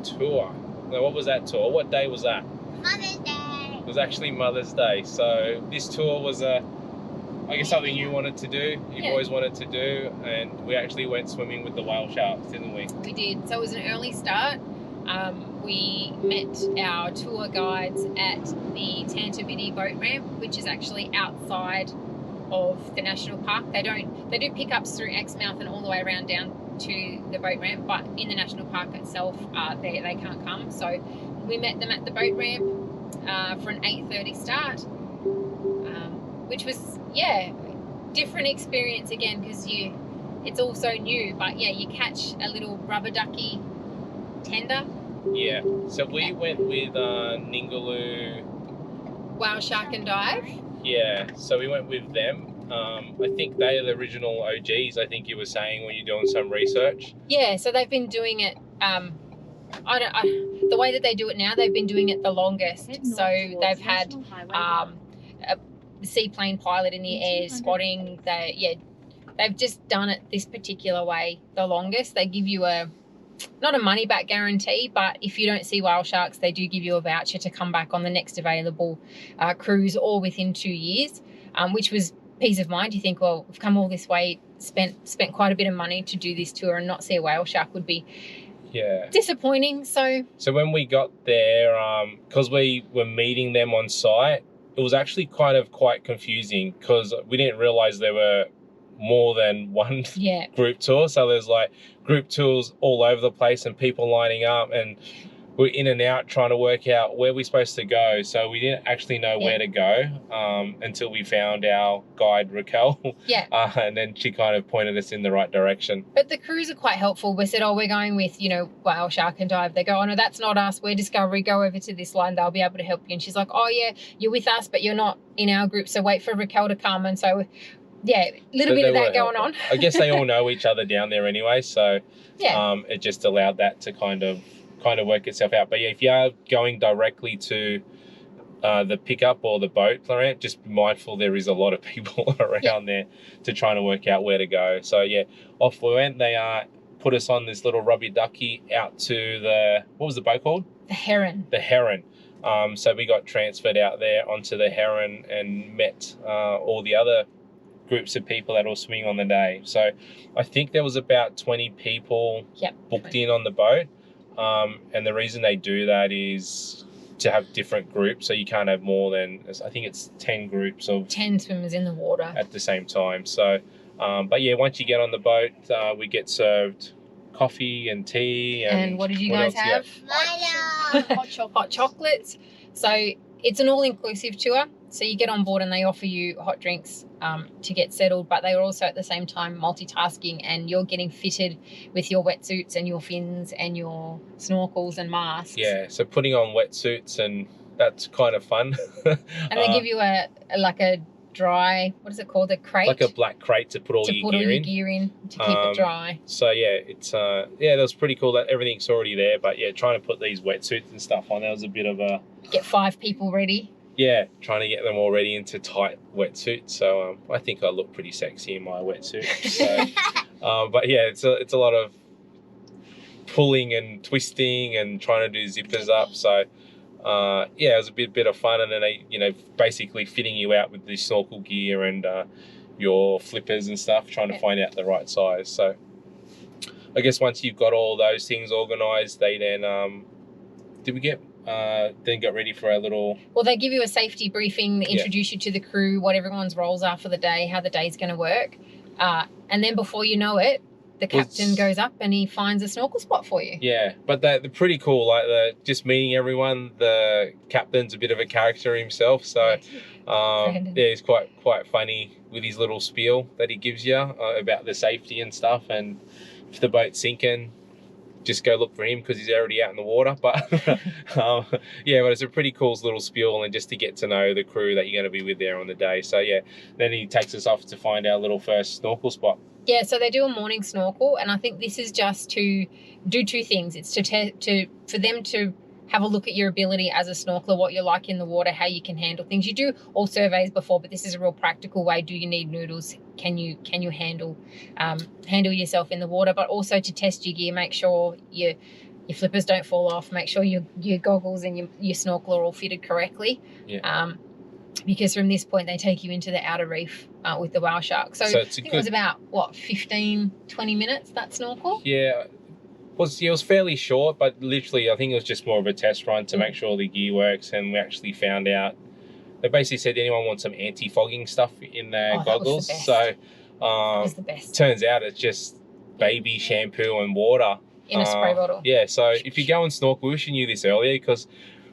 tour. Now, what was that tour? What day was that? Mother's Day. It was actually Mother's Day. So this tour was I guess something you wanted to do, you boys wanted to do, and we actually went swimming with the whale sharks, didn't we? We did. So it was an early start. We met our tour guides at the Tantabiddi boat ramp, which is actually outside of the national park. They do pickups through Exmouth and all the way around down to the boat ramp, but in the national park itself, they can't come. So we met them at the boat ramp for an 8:30 start, which was different experience again because it's all so new. But you catch a little rubber ducky tender. Yeah. So we went with Ningaloo Whale Shark and Dive. Yeah, so we went with them. I think they are the original OGs, I think you were saying when you're doing some research. Yeah, so they've been doing it, the way that they do it now, they've been doing it the longest. So they've had a seaplane pilot in the air spotting. They've just done it this particular way the longest. They give you not a money back guarantee, but if you don't see whale sharks, they do give you a voucher to come back on the next available cruise or within 2 years, which was peace of mind. You think, well, we've come all this way, spent quite a bit of money to do this tour and not see a whale shark would be disappointing. So when we got there, because we were meeting them on site, it was actually quite confusing because we didn't realize there were more than one group tour. So there's like group tours all over the place and people lining up, and we're in and out trying to work out where we're supposed to go. So we didn't actually know where to go until we found our guide, Raquel. And then she kind of pointed us in the right direction. But the crews are quite helpful. We said, we're going with, Whale Shark and Dive. They go, no, that's not us. We're Discovery. Go over to this line. They'll be able to help you. And she's like, you're with us, but you're not in our group. So wait for Raquel to come. And so a little bit of that going on. I guess they all know each other down there anyway, so it just allowed that to kind of work itself out. But if you are going directly to the pickup or the boat ramp, just be mindful there is a lot of people around there to trying to work out where to go. So off we went. They put us on this little rubber ducky out to what was the boat called? The Heron. The Heron. So we got transferred out there onto the Heron and met all the other groups of people that were swimming on the day. So I think there was about 20 people booked in on the boat. And the reason they do that is to have different groups. So you can't have more than, I think it's 10 groups of 10 swimmers in the water at the same time. So, but once you get on the boat, we get served coffee and tea. And what did you guys have? Hot chocolates. So it's an all-inclusive tour. So you get on board and they offer you hot drinks to get settled, but they are also at the same time multitasking, and you're getting fitted with your wetsuits and your fins and your snorkels and masks. Yeah, so putting on wetsuits, and that's kind of fun. And they give you a dry, what is it called? A crate? Like a black crate to put all your gear in to keep it dry. So it's that was pretty cool that everything's already there, but trying to put these wetsuits and stuff on, that was a bit of a... Get 5 people ready. Yeah, trying to get them all ready into tight wetsuits. So I think I look pretty sexy in my wetsuit. So, but it's a lot of pulling and twisting and trying to do zippers up. So it was a bit of fun. And then they, basically fitting you out with the snorkel gear and your flippers and stuff, trying to find out the right size. So I guess once you've got all those things organised, they then then got ready for our little... Well, they give you a safety briefing, introduce you to the crew, what everyone's roles are for the day, how the day's going to work. And then before you know it, the captain goes up and he finds a snorkel spot for you. Yeah, but they're pretty cool. Like just meeting everyone, the captain's a bit of a character himself. So he's quite funny with his little spiel that he gives you about the safety and stuff. And if the boat's sinking, just go look for him because he's already out in the water. But but it's a pretty cool little spiel, and just to get to know the crew that you're going to be with there on the day. So then he takes us off to find our little first snorkel spot. Yeah, so they do a morning snorkel, and I think this is just to do 2 things. It's for them to have a look at your ability as a snorkeler, what you're like in the water, how you can handle things. You do all surveys before, but this is a real practical way. Do you need noodles? Can you handle yourself in the water? But also to test your gear, make sure your flippers don't fall off. Make sure your goggles and your snorkel are all fitted correctly. Yeah. Because from this point, they take you into the outer reef with the whale shark. So I think it was about, 15, 20 minutes, that snorkel? Yeah. It was fairly short, but literally I think it was just more of a test run to make sure the gear works, and we actually found out they basically said anyone wants some anti-fogging stuff in their goggles. So that was the best. Turns out it's just baby shampoo and water in a spray bottle. Yeah, so if you go and snorkel, we wish you knew this earlier, because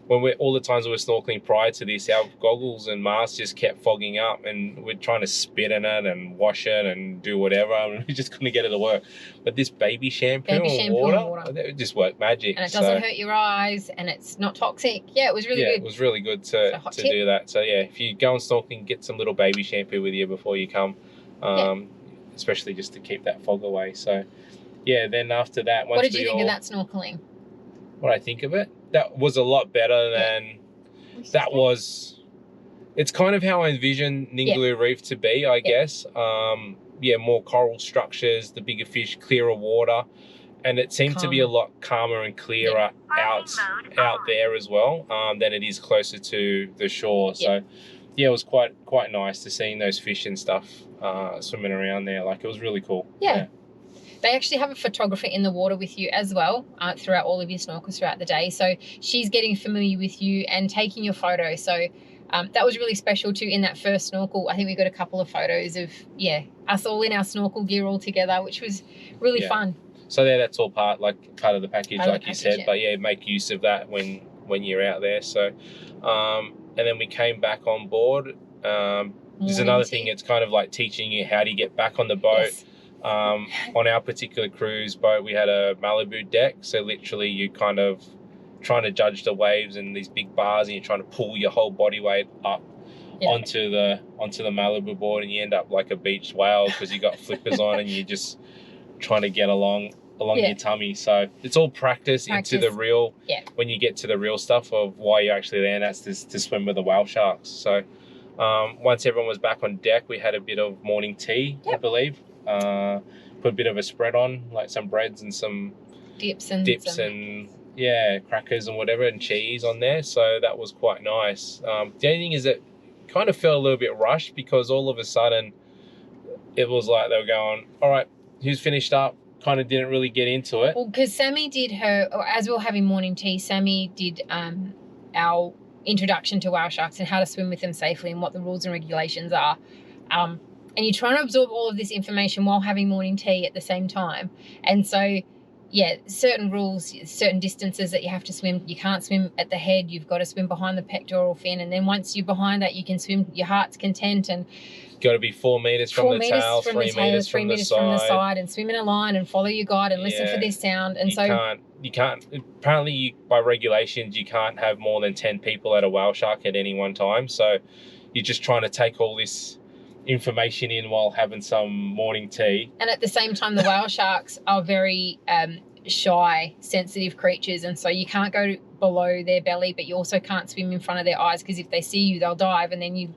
all the times we were snorkeling prior to this, our goggles and masks just kept fogging up, and we're trying to spit in it and wash it and do whatever, and we just couldn't get it to work. But this baby shampoo and water, it just worked magic. And it doesn't hurt your eyes, and it's not toxic. Yeah, it was really good. Yeah, it was really good to do that. So yeah, if you go and snorkeling, get some little baby shampoo with you before you come, especially just to keep that fog away. So yeah, then after that, what did you think of that snorkeling? What I think of it? That was a lot better than it's kind of how I envision Ningaloo Reef to be, I guess. More coral structures, the bigger fish, clearer water, and it seemed to be a lot calmer and clearer out there as well than it is closer to the shore. So yeah, it was quite nice to seeing those fish and stuff swimming around there. Like, it was really cool. Yeah. They actually have a photographer in the water with you as well throughout all of your snorkels throughout the day. So she's getting familiar with you and taking your photo. So that was really special too in that first snorkel. I think we got a couple of photos of, us all in our snorkel gear all together, which was really fun. So that's all part of the package, like you said. But yeah, make use of that when you're out there. So, and then we came back on board. There's another thing. It's kind of like teaching you how to get back on the boat. Yes. On our particular cruise boat, we had a Malibu deck, so literally you kind of trying to judge the waves and these big bars, and you're trying to pull your whole body weight up onto the Malibu board, and you end up like a beached whale because you got flippers on and you're just trying to get along your tummy. So it's all practice into the real when you get to the real stuff of why you're actually there, and that's to swim with the whale sharks. So once everyone was back on deck, we had a bit of morning tea, I believe. Put a bit of a spread on, like some breads and some dips and crackers and whatever, and cheese on there. So that was quite nice. The only thing is that kind of felt a little bit rushed, because all of a sudden it was like they were going, all right, who's finished up? Kind of didn't really get into it. Well, because Sammy did as we were having morning tea, Sammy did our introduction to whale sharks and how to swim with them safely and what the rules and regulations are. And you're trying to absorb all of this information while having morning tea at the same time. And so, certain rules, certain distances that you have to swim. You can't swim at the head. You've got to swim behind the pectoral fin. And then once you're behind that, you can swim your heart's content. And got to be 4 meters from the tail, 3 meters from the side, and swim in a line and follow your guide and listen for this sound. And you can't. Apparently, by regulations, you can't have more than 10 people at a whale shark at any one time. So you're just trying to take all this information in while having some morning tea. And at the same time, the whale sharks are very shy, sensitive creatures, and so you can't go below their belly, but you also can't swim in front of their eyes, because if they see you, they'll dive, and then you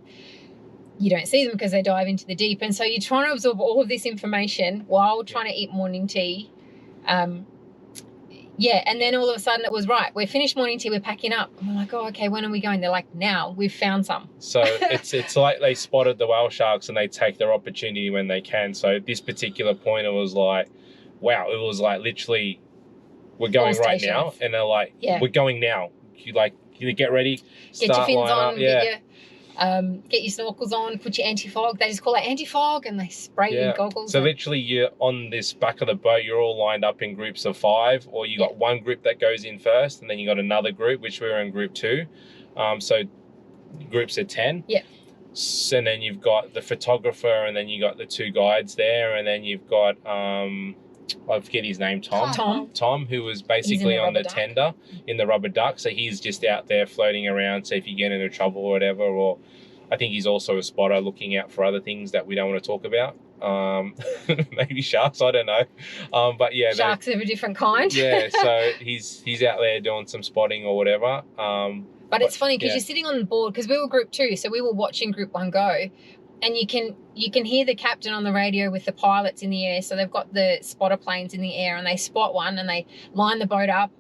don't see them because they dive into the deep. And so you're trying to absorb all of this information while trying to eat morning tea. And then all of a sudden it was, right, we're finished morning tea, we're packing up. I'm like, oh, okay, when are we going? They're like, now, we've found some. So it's like they spotted the whale sharks and they take their opportunity when they can. So at this particular point, it was like, wow, it was like literally, we're going right now. And they're like, we're going now. You get ready, get your fins on, get your snorkels on, put your anti-fog. They just call it anti-fog, and they spray your goggles. So literally you're on this back of the boat, you're all lined up in groups of 5, or you got one group that goes in first, and then you got another group, which we were in group 2. So groups of 10. Yeah. And then you've got the photographer, and then you got the 2 guides there, and then you've got I forget his name, Tom, who was basically on the tender in the rubber duck. So he's just out there floating around. So if you get into trouble or whatever, or I think he's also a spotter looking out for other things that we don't want to talk about. Maybe sharks, I don't know. But yeah, sharks of a different kind. So he's out there doing some spotting or whatever. But it's funny because you're sitting on the board, because we were group 2, so we were watching group 1 go. And you can hear the captain on the radio with the pilots in the air. So they've got the spotter planes in the air, and they spot one and they line the boat up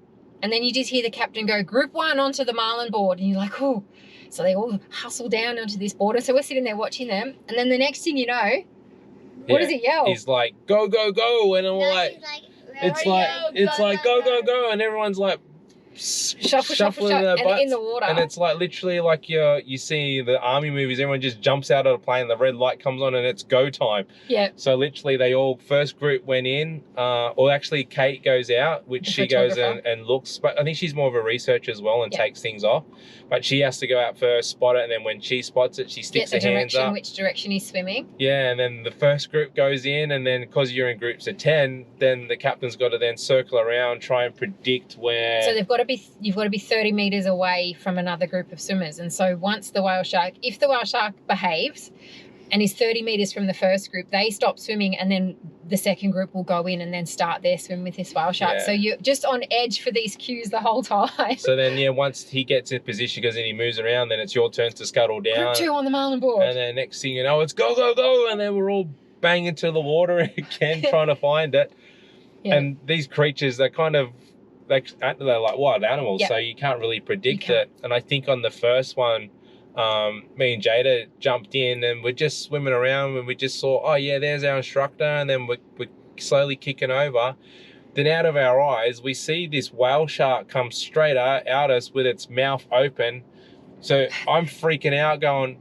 And then you just hear the captain go, Group 1 onto the marlin board. And you're like, oh. So they all hustle down onto this board. And so we're sitting there watching them. And then the next thing you know, what does he yell? He's like, go, go, go. And I'm No, like, he's like, it's like, go, go, go. And everyone's like, shuffle, their and butts. in the water. And it's like literally like you see the army movies, everyone just jumps out of the plane, the red light comes on and it's go time. Yeah. So literally they all, first group went in, or actually Kate goes out, which she goes and looks, but I think she's more of a researcher as well and takes things off. But she has to go out first, spot it, and then when she spots it, she sticks her hands up. Which direction he's swimming. Yeah, and then the first group goes in, and then because you're in groups of 10, then the captain's got to then circle around, try and predict where. So you've got to be 30 metres away from another group of swimmers. And so once the whale shark, if the whale shark behaves and is 30 metres from the first group, they stop swimming, and then the second group will go in and then start their swim with this whale shark. Yeah. So you're just on edge for these cues the whole time. So then, once he gets in position, because then he moves around, then it's your turn to scuttle down. Group 2 on the marlin board. And then next thing you know, it's go, go, go. And then we're all banging to the water again, trying to find it. Yeah. And these creatures, they're like wild animals, so you can't really predict it. And I think on the first one, me and Jada jumped in and we're just swimming around and we just saw, oh yeah, there's our instructor, and then we're slowly kicking over. Then out of our eyes, we see this whale shark come straight out us with its mouth open. So I'm freaking out going,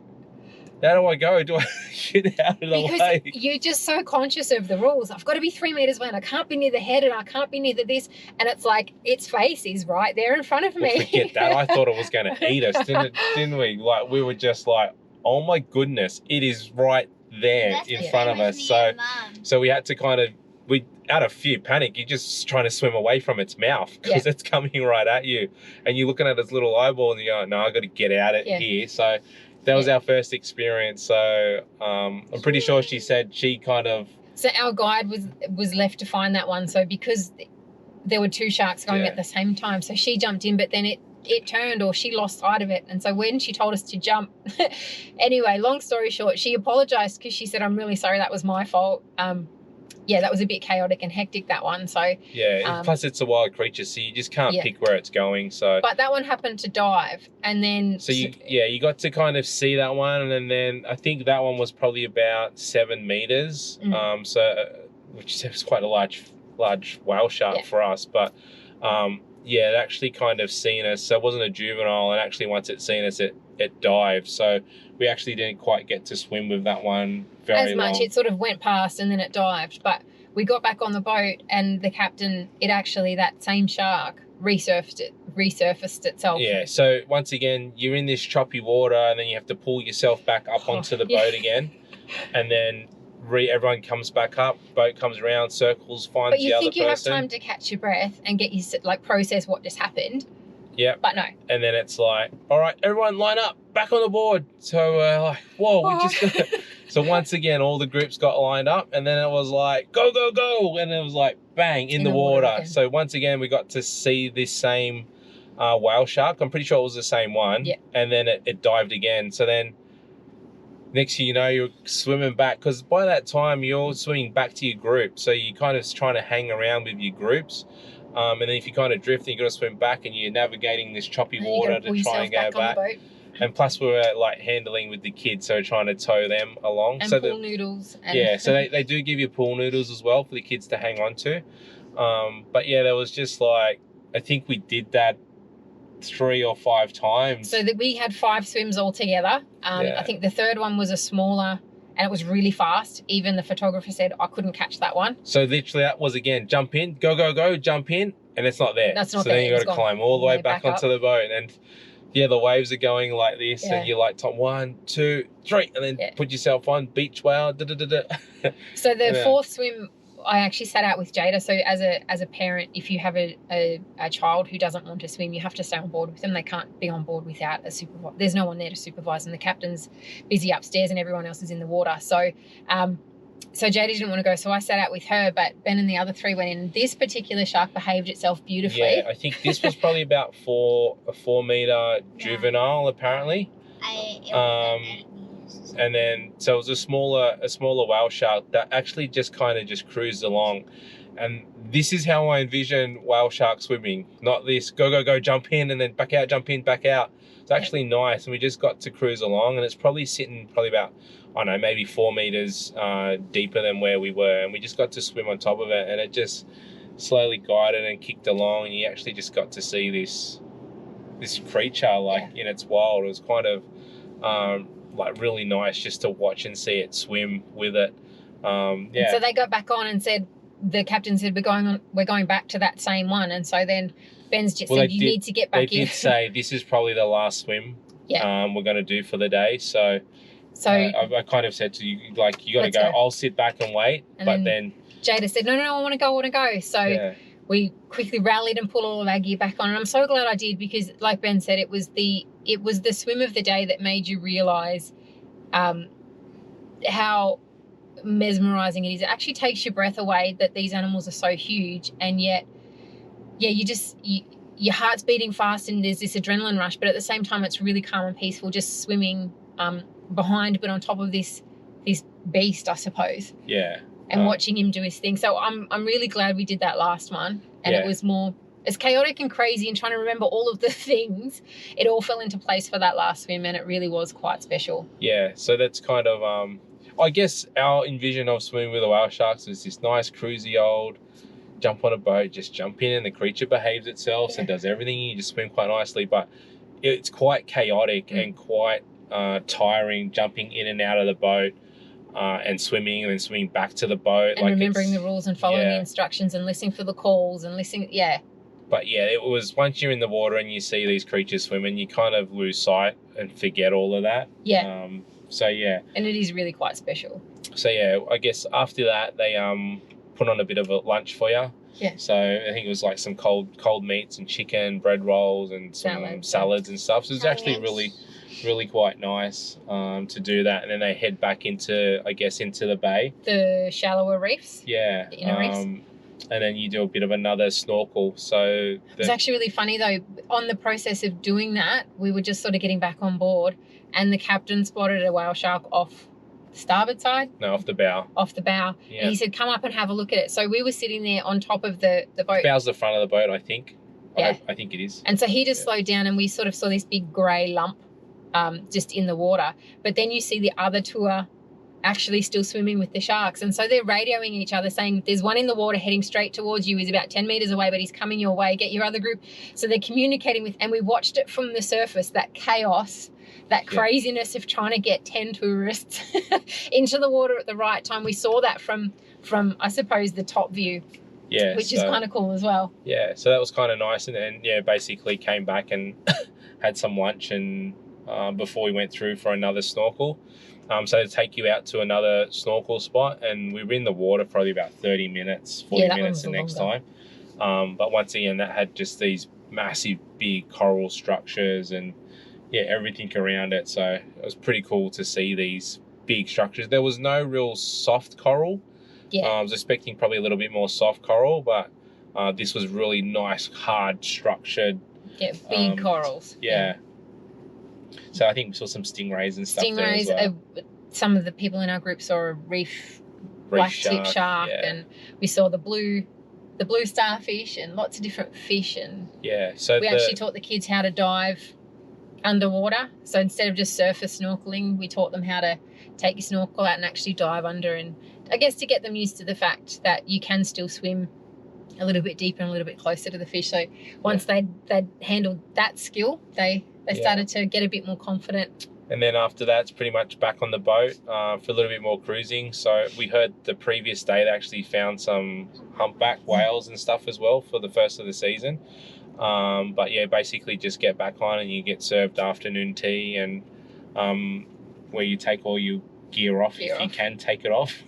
how do I go? Do I get out of the way? Because you're just so conscious of the rules. I've got to be 3 metres away and I can't be near the head and I can't be near this. And it's like, its face is right there in front of me. Well, forget that. I thought it was going to eat us, didn't we? Like, we were just like, oh my goodness, it is right there in front of us. So we had to kind of, out of fear, panic, you're just trying to swim away from its mouth because it's coming right at you. And you're looking at its little eyeball and you're going, no, I've got to get out of here. So that was our first experience. So I'm pretty sure she said she kind of... So our guide was left to find that one. So because there were 2 sharks going at the same time, so she jumped in, but then it turned, or she lost sight of it. And so when she told us to jump, anyway, long story short, she apologised because she said, I'm really sorry, that was my fault. Yeah, that was a bit chaotic and hectic, that one. So yeah, plus it's a wild creature, so you just can't pick where it's going. So, but that one happened to dive, and then you got to kind of see that one, and then I think that one was probably about 7 meters. Which is quite a large whale shark for us, but it actually kind of seen us. So it wasn't a juvenile, and actually once it seen us, it dived. So we actually didn't quite get to swim with that one very long. It sort of went past and then it dived. But we got back on the boat and the captain, that same shark resurfaced itself. Yeah, so once again, you're in this choppy water and then you have to pull yourself back up onto the boat again. And then everyone comes back up, boat comes around, circles, finds the other person. But you think you have time to catch your breath and get process what just happened. Yeah. But no. And then it's like, all right, everyone line up, back on the board. So like, whoa, we just So once again, all the groups got lined up, and then it was like, go, go, go. And it was like, bang, in the water. So once again, we got to see this same whale shark. I'm pretty sure it was the same one. Yeah. And then it dived again. So then next thing you know, you're swimming back, because by that time, you're swimming back to your group. So you're kind of trying to hang around with your groups. And then if you kind of drift, you've got to swim back and you're navigating this choppy water to try and go back. And plus we were like handling with the kids, so trying to tow them along. And pool noodles. So they do give you pool noodles as well for the kids to hang on to. But yeah, there was just like, I think we did that 3 or 5 times. So that we had 5 swims altogether. I think the third one was a smaller, and it was really fast. Even the photographer said, I couldn't catch that one. So literally that was, again, jump in, go, go, go, jump in, and it's not there. That's not there. So then you got to climb all the way back onto the boat. And yeah, the waves are going like this, and you're like, 1, 2, 3, and then put yourself on, beach whale, So the fourth swim, I actually sat out with Jada. So as a parent, if you have a child who doesn't want to swim, you have to stay on board with them. They can't be on board without a supervisor. There's no one there to supervise, and the captain's busy upstairs and everyone else is in the water. So so Jada didn't want to go, so I sat out with her, but Ben and the other 3 went in. This particular shark behaved itself beautifully. Yeah, I think this was probably about a 4 meter juvenile, apparently. And then, so it was a smaller whale shark that actually just kind of just cruised along. And this is how I envision whale shark swimming. Not this go, jump in and then back out, jump in, back out. It's actually nice. And we just got to cruise along, and it's probably sitting about, I don't know, maybe 4 meters deeper than where we were. And we just got to swim on top of it, and it just slowly guided and kicked along. And you actually just got to see this creature in its wild. It was kind of like really nice just to watch and see it swim with it. Yeah. So they got back on and said, the captain said, we're going back to that same one. And so then Ben's just said, you need to get back in. They did say this is probably the last swim we're going to do for the day. So I kind of said to you, like, you got to go. I'll sit back and wait. But then Jada said, no, I want to go. So we quickly rallied and pulled all of our gear back on. And I'm so glad I did, because like Ben said, it was the swim of the day that made you realise how mesmerising it is. It actually takes your breath away that these animals are so huge, and yet your heart's beating fast and there's this adrenaline rush, but at the same time it's really calm and peaceful, just swimming behind but on top of this beast, I suppose. And watching him do his thing. So I'm really glad we did that last one, and it was more as chaotic and crazy, and trying to remember all of the things, it all fell into place for that last swim, and it really was quite special. So that's kind of I guess our envision of swimming with the whale sharks is this nice cruisy old jump on a boat, just jump in and the creature behaves itself and does everything. You just swim quite nicely, but it's quite chaotic and quite tiring, jumping in and out of the boat and swimming and then swimming back to the boat. And remembering the rules and following the instructions and listening for the calls and listening, But it was, once you're in the water and you see these creatures swimming, you kind of lose sight and forget all of that. And it is really quite special. So I guess after that they put on a bit of a lunch for you. So I think it was like some cold meats and chicken, bread rolls and some salads and stuff. So it was actually really quite nice to do that. And then they head back into the bay. The shallower reefs. The inner reefs. And then you do a bit of another snorkel. So it's actually really funny though, on the process of doing that, we were just sort of getting back on board, and the captain spotted a whale shark off the starboard side. No, off the bow. Yeah. And he said, come up and have a look at it. So we were sitting there on top of the boat. The bow's the front of the boat, I think. I think it is. And so he just slowed down, and we sort of saw this big grey lump just in the water. But then you see the other tour actually still swimming with the sharks, and so they're radioing each other saying there's one in the water heading straight towards you, he's about 10 meters away, but he's coming your way, get your other group. So they're communicating with, and we watched it from the surface, that chaos, that craziness of trying to get 10 tourists into the water at the right time. We saw that from I suppose the top view, which is kind of cool as well. So that was kind of nice. And then basically came back and had some lunch, and before we went through for another snorkel. So to take you out to another snorkel spot, and we were in the water for probably about 30 minutes, 40 minutes the next time. But once again, that had just these massive, big coral structures and everything around it. So it was pretty cool to see these big structures. There was no real soft coral. I was expecting probably a little bit more soft coral, but this was really nice, hard, structured. Big corals. So I think we saw some stingrays and stuff there as well. Some of the people in our group saw a reef black tip shark, and we saw the blue starfish and lots of different fish. And so we actually taught the kids how to dive underwater. So instead of just surface snorkeling, we taught them how to take your snorkel out and actually dive under, and I guess to get them used to the fact that you can still swim a little bit deeper and a little bit closer to the fish. So once they'd handled that skill, they started to get a bit more confident. And then after that, it's pretty much back on the boat for a little bit more cruising. So we heard the previous day they actually found some humpback whales and stuff as well for the first of the season. But basically just get back on and you get served afternoon tea, and where you take all your gear off if you can take it off.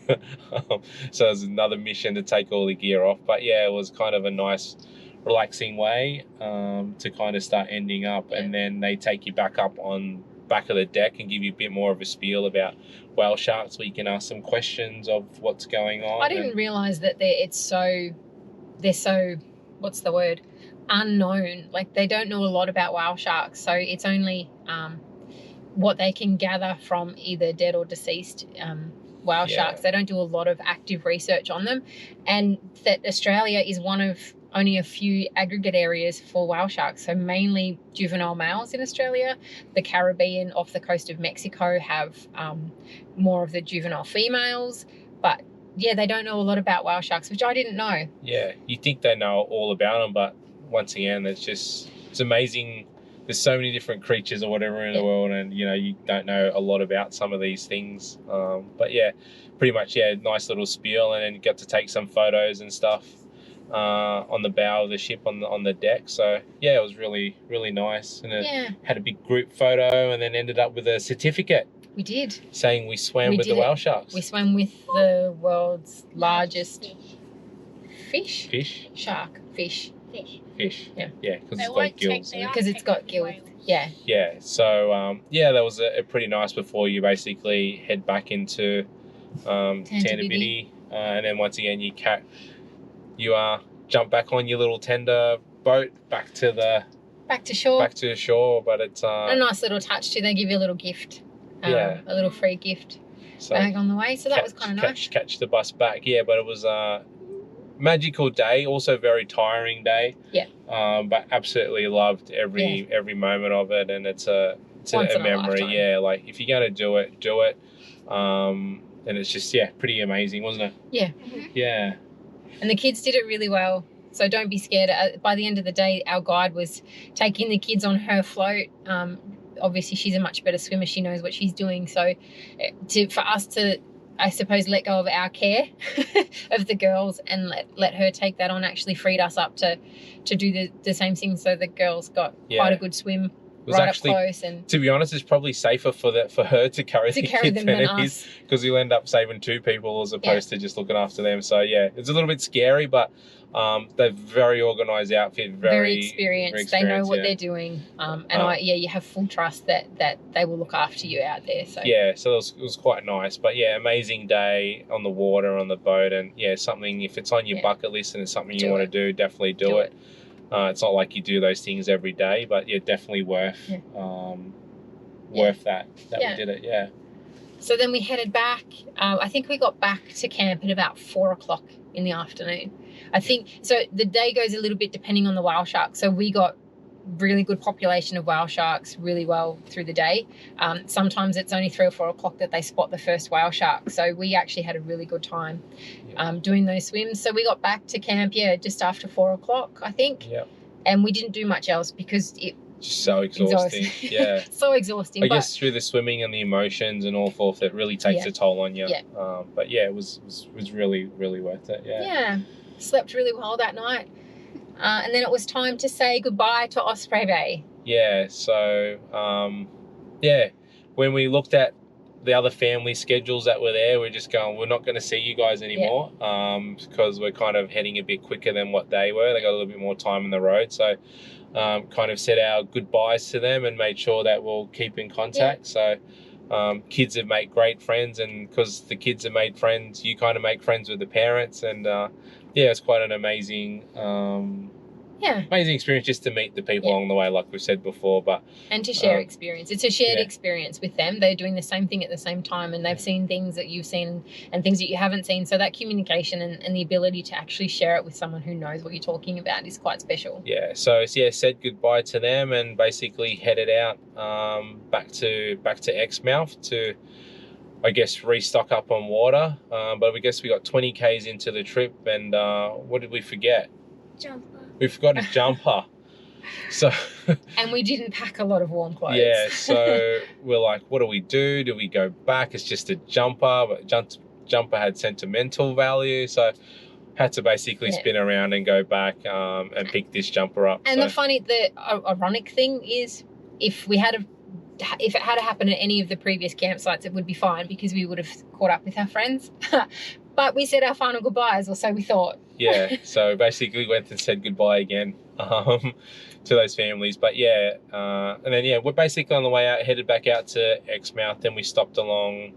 So there's another mission to take all the gear off. But it was kind of a nice relaxing way to kind of start ending up, and then they take you back up on back of the deck and give you a bit more of a spiel about whale sharks, where you can ask some questions of what's going on. I didn't realise that they're so what's the word, unknown. Like, they don't know a lot about whale sharks, so it's only what they can gather from either dead or deceased whale Yeah. sharks. They don't do a lot of active research on them, and that Australia is one of only a few aggregate areas for whale sharks. So mainly juvenile males in Australia. The Caribbean off the coast of Mexico have more of the juvenile females, but yeah, they don't know a lot about whale sharks, which I didn't know. Yeah, you think they know all about them, but once again, it's amazing. There's so many different creatures or whatever in the world, and you don't know a lot about some of these things. But yeah, pretty much, yeah, nice little spiel, and then got to take some photos and stuff on the bow of the ship on the deck. So yeah, it was really, really nice, and it had a big group photo, and then ended up with a certificate. We did. Saying we swam with the whale sharks. We swam with the world's largest fish. Shark. Fish. Yeah. Yeah, because it's got gills. Because it's got gills. Yeah. Yeah. So yeah, that was a pretty nice before you basically head back into Tantabiddi, and then once again you jump back on your little tender boat back to shore. But it's a nice little touch too. They give you a little gift. A little free gift back on the way. So that was kind of nice. Catch the bus back. Yeah, but it was a magical day. Also very tiring day. Yeah. But absolutely loved every moment of it, and it's a memory. Yeah, like if you're gonna do it. And it's just pretty amazing, wasn't it? Yeah. Yeah. And the kids did it really well. So don't be scared. By the end of the day, our guide was taking the kids on her float. Obviously, she's a much better swimmer. She knows what she's doing. So for us to, I suppose, let go of our care of the girls and let her take that on actually freed us up to do the same thing. So the girls got quite a good swim right actually, up close. And to be honest, it's probably safer for her to carry the kids them than than it is, because you'll end up saving two people as opposed to just looking after them. So yeah, it's a little bit scary, but they're very organised outfit, very experienced. They know what they're doing, and you have full trust that they will look after you out there. So yeah, so it was quite nice. But yeah, amazing day on the water, on the boat, and yeah, something, if it's on your bucket list and it's something you want to do, definitely do it. It's not like you do those things every day, but yeah, definitely worth that we did it. Yeah. So then we headed back. I think we got back to camp at about 4 o'clock in the afternoon. I think so. The day goes a little bit depending on the whale shark. So we got really good population of whale sharks really well through the day. Sometimes it's only 3 or 4 o'clock that they spot the first whale shark. So we actually had a really good time doing those swims. So we got back to camp, just after 4 o'clock, I think. Yeah. And we didn't do much else because it just so exhausting. Yeah. So exhausting. I guess through the swimming and the emotions and all forth, it really takes a toll on you. Yeah. But yeah, it was really, really worth it. Yeah. Yeah. Slept really well that night. And then it was time to say goodbye to Osprey Bay. Yeah, so, when we looked at the other family schedules that were there, we're just going, we're not going to see you guys anymore, because we're kind of heading a bit quicker than what they were. They got a little bit more time on the road. So kind of said our goodbyes to them and made sure that we'll keep in contact. So kids have made great friends, and because the kids have made friends, you kind of make friends with the parents, and it's quite an amazing experience just to meet the people along the way, like we've said before. And to share experience. It's a shared experience with them. They're doing the same thing at the same time, and they've seen things that you've seen and things that you haven't seen. So that communication and the ability to actually share it with someone who knows what you're talking about is quite special. Yeah, so said goodbye to them and basically headed out back to Exmouth to, I guess, restock up on water. But I guess we got 20 Ks into the trip, and what did we forget? Jumper. We forgot a jumper. So and we didn't pack a lot of warm clothes. Yeah, so we're like, what do we do? Do we go back? It's just a jumper, but jumper had sentimental value, so had to basically spin around and go back and pick this jumper up. And the ironic thing is, if it had happened at any of the previous campsites, it would be fine because we would have caught up with our friends. But we said our final goodbyes, or so we thought. Yeah, so basically went and said goodbye again to those families. But and then we're basically on the way out, headed back out to Exmouth. Then we stopped along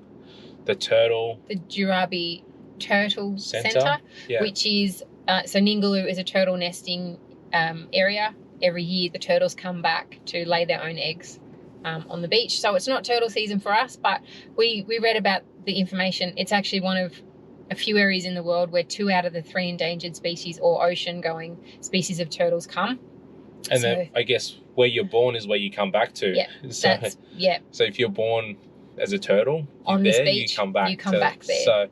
the Jurabi Turtle Centre, which is, so Ningaloo is a turtle nesting area. Every year the turtles come back to lay their own eggs on the beach. So it's not turtle season for us, but we read about the information, it's actually one of a few areas in the world where 2 out of the 3 endangered species or ocean-going species of turtles come. And then I guess where you're born is where you come back to. Yeah, So if you're born as a turtle on there, this beach, you come back there. So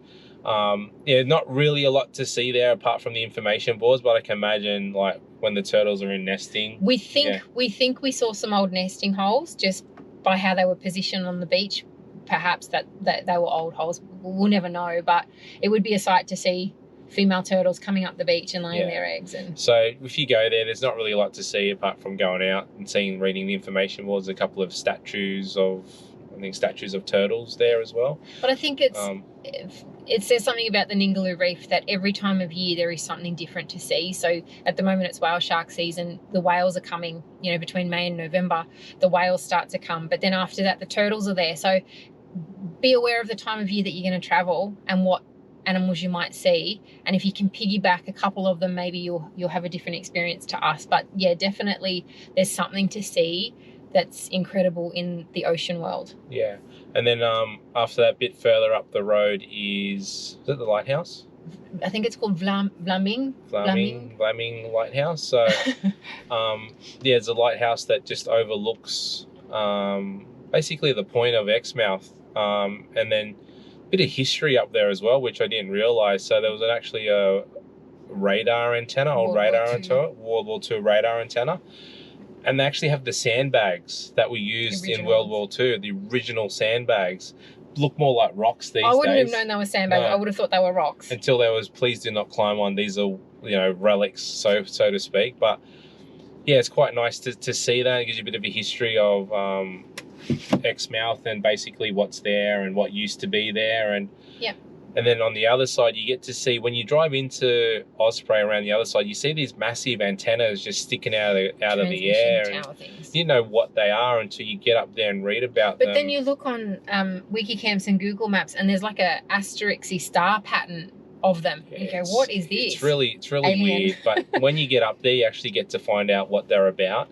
yeah, not really a lot to see there apart from the information boards, but I can imagine like when the turtles are in nesting. We think we saw some old nesting holes just by how they were positioned on the beach. Perhaps that they were old holes. We'll never know, but it would be a sight to see female turtles coming up the beach and laying their eggs. And so if you go there's not really a lot to see apart from going out and reading the information boards. A couple of statues of turtles there as well. But I think it says something about the Ningaloo Reef that every time of year there is something different to see. So at the moment it's whale shark season. The whales are coming, you know, between May and November. The whales start to come. But then after that, the turtles are there. So be aware of the time of year that you're going to travel and what animals you might see. And if you can piggyback a couple of them, maybe you'll have a different experience to us. But yeah, definitely there's something to see that's incredible in the ocean world. Yeah. And then after that, bit further up the road is it the lighthouse? I think it's called Vlamingh Lighthouse. So yeah, it's a lighthouse that just overlooks basically the point of Exmouth, and then a bit of history up there as well, which I didn't realise. So there was actually a radar antenna, World War II radar antenna. And they actually have the sandbags that were used in World War II, the original sandbags. Look more like rocks these days. I wouldn't have known they were sandbags. No. I would have thought they were rocks. Until there was, please do not climb on. These are, you know, relics, so to speak. But yeah, it's quite nice to see that. It gives you a bit of a history of Exmouth and basically what's there and what used to be there. And and then on the other side, you get to see, when you drive into Osprey around the other side, you see these massive antennas just sticking out of the air. And you know what they are until you get up there and read about them. But then you look on Wikicamps and Google Maps, and there's like a asterisk star pattern of them. Yeah, you go, what is this? It's really weird. But when you get up there, you actually get to find out what they're about.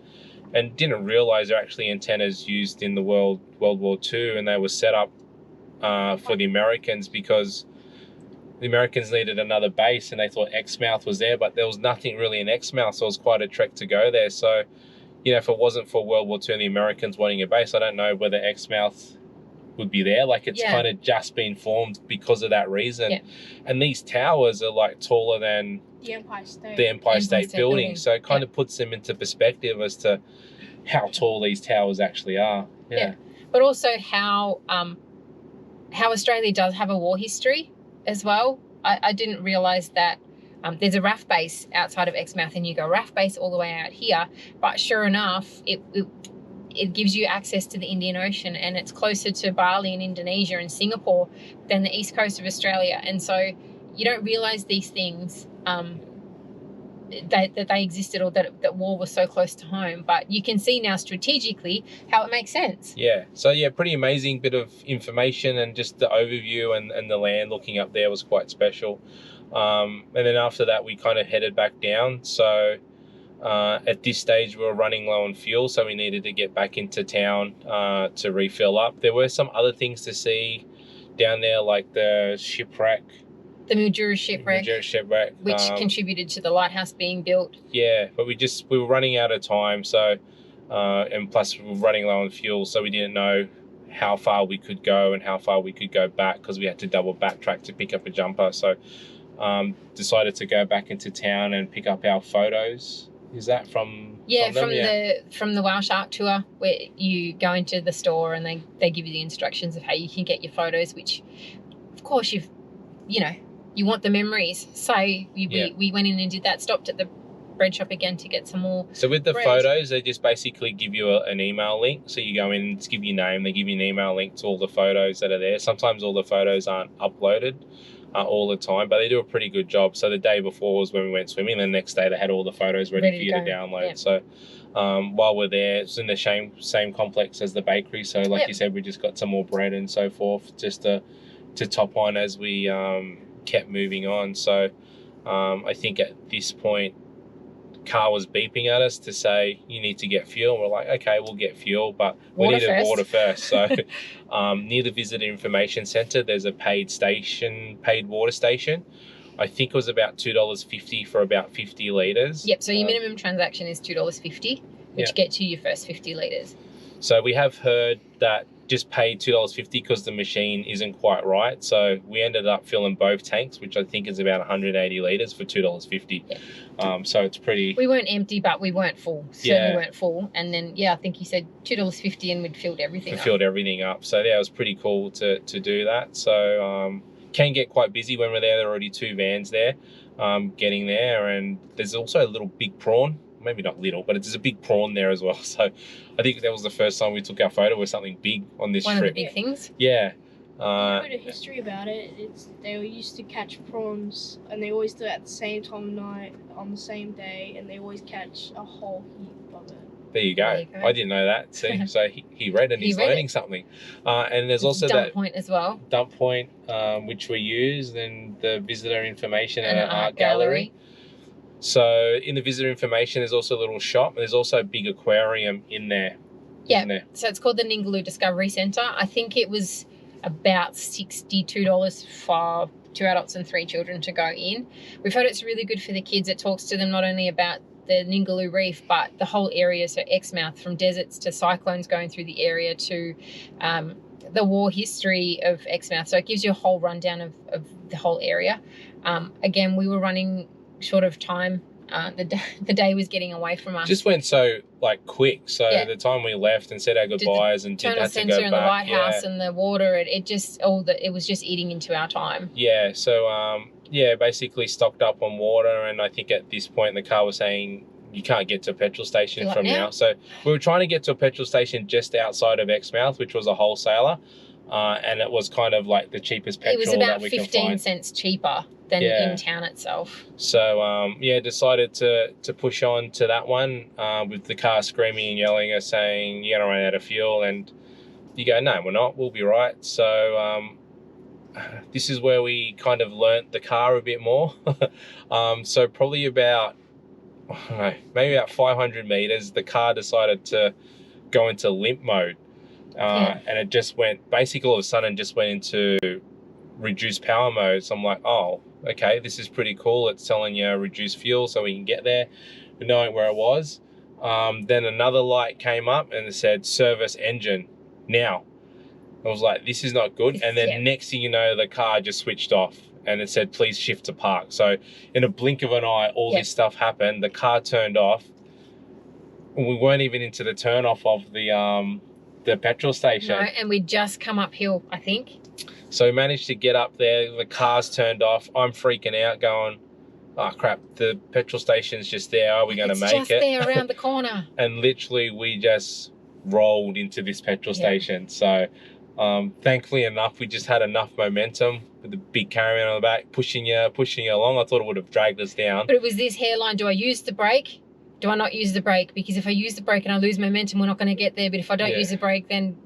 And didn't realise they're actually antennas used in the World War II, and they were set up for the Americans because the Americans needed another base and they thought Exmouth was there, but there was nothing really in Exmouth, so it was quite a trek to go there. So, you know, if it wasn't for World War II and the Americans wanting a base, I don't know whether Exmouth would be there. Like, it's kind of just been formed because of that reason. Yeah. And these towers are like taller than the Empire State Building. So it kind of puts them into perspective as to how tall these towers actually are. Yeah. But also how Australia does have a war history as well. I didn't realise that there's a RAF base outside of Exmouth, and you go RAF base all the way out here. But sure enough, it gives you access to the Indian Ocean, and it's closer to Bali and Indonesia and Singapore than the east coast of Australia. And so you don't realise these things, that they existed, or that war was so close to home. But you can see now strategically how it makes sense. Yeah. So yeah, pretty amazing bit of information, and just the overview and the land looking up there was quite special. And then after that, we kind of headed back down. So at this stage, we were running low on fuel, so we needed to get back into town to refill up. There were some other things to see down there, like the shipwreck. The Mildura shipwreck, which contributed to the lighthouse being built. Yeah, but we were running out of time, so and plus we were running low on fuel, so we didn't know how far we could go and how far we could go back, because we had to double backtrack to pick up a jumper. So decided to go back into town and pick up our photos. Is that from from the whale shark tour, where you go into the store and they give you the instructions of how you can get your photos, which of course you want the memories. So we went in and did that, stopped at the bread shop again to get some more. So with the photos, they just basically give you an email link. So you go in, give your name, they give you an email link to all the photos that are there. Sometimes all the photos aren't uploaded all the time, but they do a pretty good job. So the day before was when we went swimming, and the next day they had all the photos ready for you to download. Yeah. So while we're there, it's in the same complex as the bakery. So like you said, we just got some more bread and so forth just to top on as we kept moving on. So I think at this point, car was beeping at us to say you need to get fuel. We're like, okay, we'll get fuel, but we needed water first. So near the Visitor Information Centre, there's a paid water station. I think it was about $2.50 for about 50 litres. Yep, so your minimum transaction is $2.50, which gets you your first 50 litres. So we have heard that just paid $2.50 because the machine isn't quite right. So we ended up filling both tanks, which I think is about 180 litres for $2.50. Yeah. So it's pretty... We weren't empty, but we weren't full. Certainly weren't full. And then, I think you said $2.50 and we'd filled everything up. Filled everything up. So yeah, it was pretty cool to do that. So can get quite busy when we're there. There are already 2 vans there getting there. And there's also a little big prawn. Maybe not little, but there's a big prawn there as well. So I think that was the first time we took our photo with something big on this trip. One of the big things. Yeah. A bit of history about it. They used to catch prawns, and they always do it at the same time of night on the same day, and they always catch a whole heap of it. There you go. I didn't know that. See, so he read and he's learning something. And there's also dump point as well. Dump point, which we use, and the visitor information and an art gallery. So in the visitor information, there's also a little shop. There's also a big aquarium in there. Yeah. So it's called the Ningaloo Discovery Centre. I think it was about $62 for 2 adults and 3 children to go in. We've heard it's really good for the kids. It talks to them not only about the Ningaloo Reef, but the whole area. So Exmouth, from deserts to cyclones going through the area to the war history of Exmouth. So it gives you a whole rundown of the whole area. Again, we were running short of time. The day was getting away from us. Just went so quick. So the time we left and said our goodbyes and had to go back. Centre and the lighthouse and the water, it was just eating into our time. Yeah. So basically stocked up on water, and I think at this point the car was saying you can't get to a petrol station from now. So we were trying to get to a petrol station just outside of Exmouth, which was a wholesaler. And it was kind of like the cheapest petrol that we can find. It was about 15 cents cheaper than in town itself. So, decided to push on to that one with the car screaming and yelling at us saying, you're going to run out of fuel. And you go, no, we're not. We'll be right. So this is where we kind of learnt the car a bit more. So probably about, maybe about 500 metres, the car decided to go into limp mode. And it just went, basically all of a sudden just went into reduced power mode. So I'm like, oh, okay, this is pretty cool. It's telling you reduce fuel so we can get there, knowing where it was. Then another light came up and it said service engine now. I was like, this is not good. And then next thing you know, the car just switched off and it said, please shift to park. So in a blink of an eye, all this stuff happened. The car turned off. We weren't even into the turn off of the petrol station. No, and we'd just come uphill, I think. So we managed to get up there. The car's turned off. I'm freaking out going, oh, crap, the petrol station's just there. Are we going to make it? It's just there around the corner. And literally we just rolled into this petrol station. So thankfully enough, we just had enough momentum with the big caravan on the back, pushing you along. I thought it would have dragged us down. But it was this hairline, do I use the brake? Do I not use the brake? Because if I use the brake and I lose momentum, we're not going to get there. But if I don't use the brake, then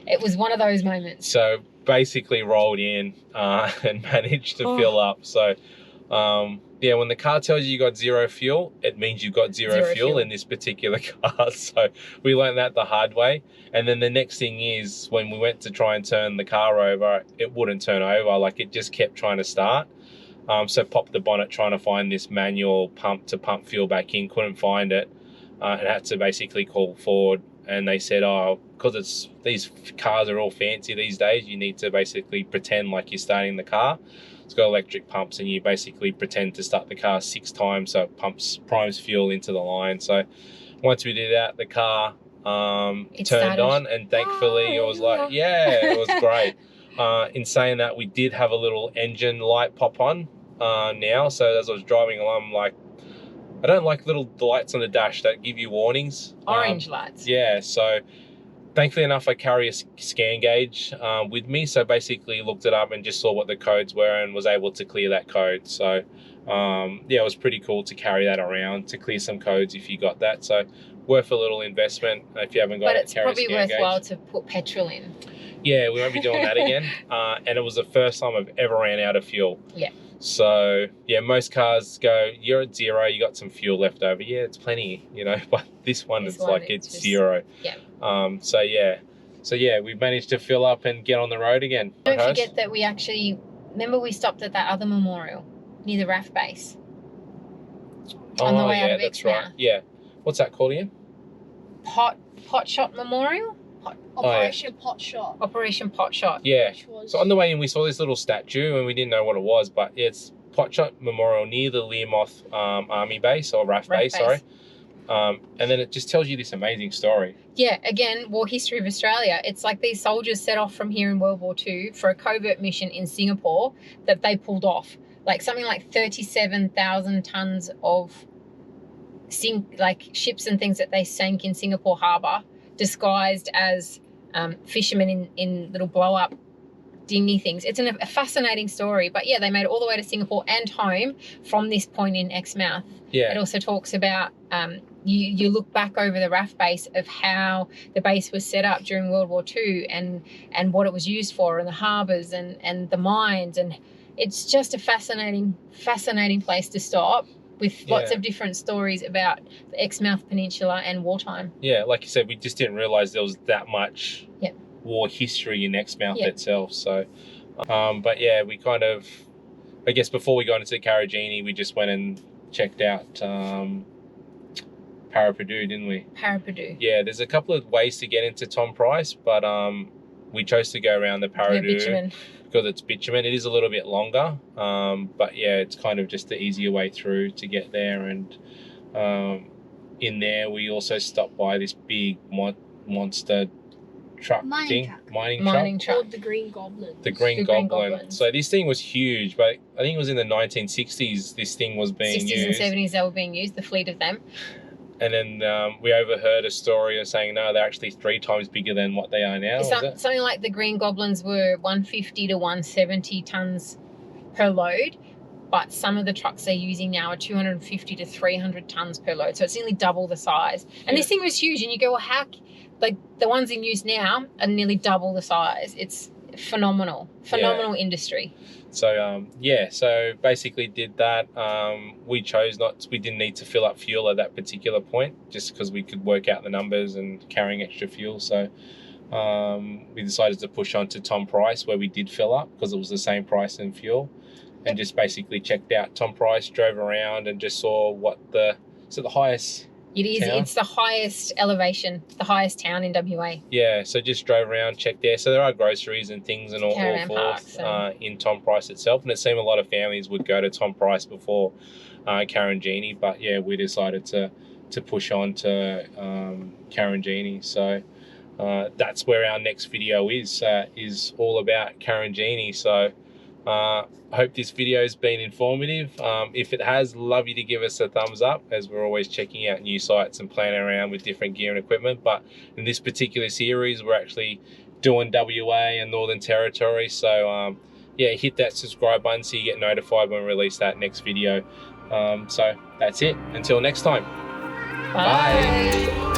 it was one of those moments. So basically rolled in and managed to fill up. So, when the car tells you got zero fuel, it means you've got zero fuel in this particular car. So we learned that the hard way. And then the next thing is when we went to try and turn the car over, it wouldn't turn over. Like it just kept trying to start. So popped the bonnet trying to find this manual pump to pump fuel back in, couldn't find it, and had to basically call Ford. And they said, oh, because these cars are all fancy these days, you need to basically pretend like you're starting the car. It's got electric pumps and you basically pretend to start the car 6 times so it primes fuel into the line. So once we did that, the car turned on, and thankfully it was like, it was great. In saying that, we did have a little engine light pop on now. So as I was driving along, I'm like, I don't like little lights on the dash that give you warnings. Orange lights. Yeah, so thankfully enough, I carry a scan gauge with me. So basically looked it up and just saw what the codes were and was able to clear that code. So it was pretty cool to carry that around to clear some codes if you got that. So worth a little investment if you haven't got it. But it's probably worthwhile to put petrol in. Yeah, we won't be doing that again. And it was the first time I've ever ran out of fuel. Yeah. So yeah, most cars go, you're at 0, you got some fuel left over. Yeah, it's plenty, you know, but it's Just, 0. Yeah. So yeah, we managed to fill up and get on the road again. Don't forget that we actually, remember we stopped at that other memorial near the RAF base on the way out of that's Exmouth. right. Yeah. What's that called again? Pot Shot Memorial? Operation Pot Shot. Operation Pot Shot. Yeah. Which was, So on the way in, we saw this little statue and we didn't know what it was, but it's Pot Shot Memorial near the Learmonth Army Base, or RAF base, sorry. And then it just tells you this amazing story. Yeah, again, War History of Australia. It's like these soldiers set off from here in World War II for a covert mission in Singapore that they pulled off. Like something like 37,000 tons of ships and things that they sank in Singapore harbour, disguised as fishermen in little blow-up dinghy things. It's a fascinating story. But yeah, they made it all the way to Singapore and home from this point in Exmouth. Yeah. It also talks about you look back over the RAF base of how the base was set up during World War II and what it was used for, and the harbours and the mines, and it's just a fascinating place to stop with lots of different stories about the Exmouth Peninsula and wartime. Yeah, like you said, we just didn't realise there was that much war history in Exmouth itself. So, but yeah, we kind of, I guess before we got into the Carragini, we just went and checked out Parapadu, didn't we? Parapadu. Yeah, there's a couple of ways to get into Tom Price, but we chose to go around the Parapadu because it's bitumen. It is a little bit longer, but yeah, it's kind of just the easier way through to get there. And in there, we also stopped by this big monster truck mining truck called the Green Goblin. The Green Goblin. So this thing was huge, but I think it was in the 1960s this thing was being used. 60s and 70s they were being used, the fleet of them. And then we overheard a story of saying, no, they're actually 3 times bigger than what they are now. Something like the Green Goblins were 150 to 170 tonnes per load, but some of the trucks they're using now are 250 to 300 tonnes per load. So it's nearly double the size. And this thing was huge. And you go, well, how... Like the ones in use now are nearly double the size. It's phenomenal industry. So so basically did that. We chose we didn't need to fill up fuel at that particular point, just because we could work out the numbers and carrying extra fuel. So we decided to push on to Tom Price, where we did fill up because it was the same price in fuel, and just basically checked out Tom Price, drove around and just saw what the highest. It is. Town? It's the highest elevation, the highest town in WA. Yeah, so just drove around, checked there. So there are groceries and things and all forth in Tom Price itself. And it seemed a lot of families would go to Tom Price before Carragini. But yeah, we decided to push on to Carragini. So that's where our next video is all about Carragini. So I hope this video has been informative. If it has, love you to give us a thumbs up, as we're always checking out new sites and playing around with different gear and equipment. But in this particular series, we're actually doing WA and Northern Territory. So yeah, hit that subscribe button so you get notified when we release that next video. So that's it. Until next time. Bye.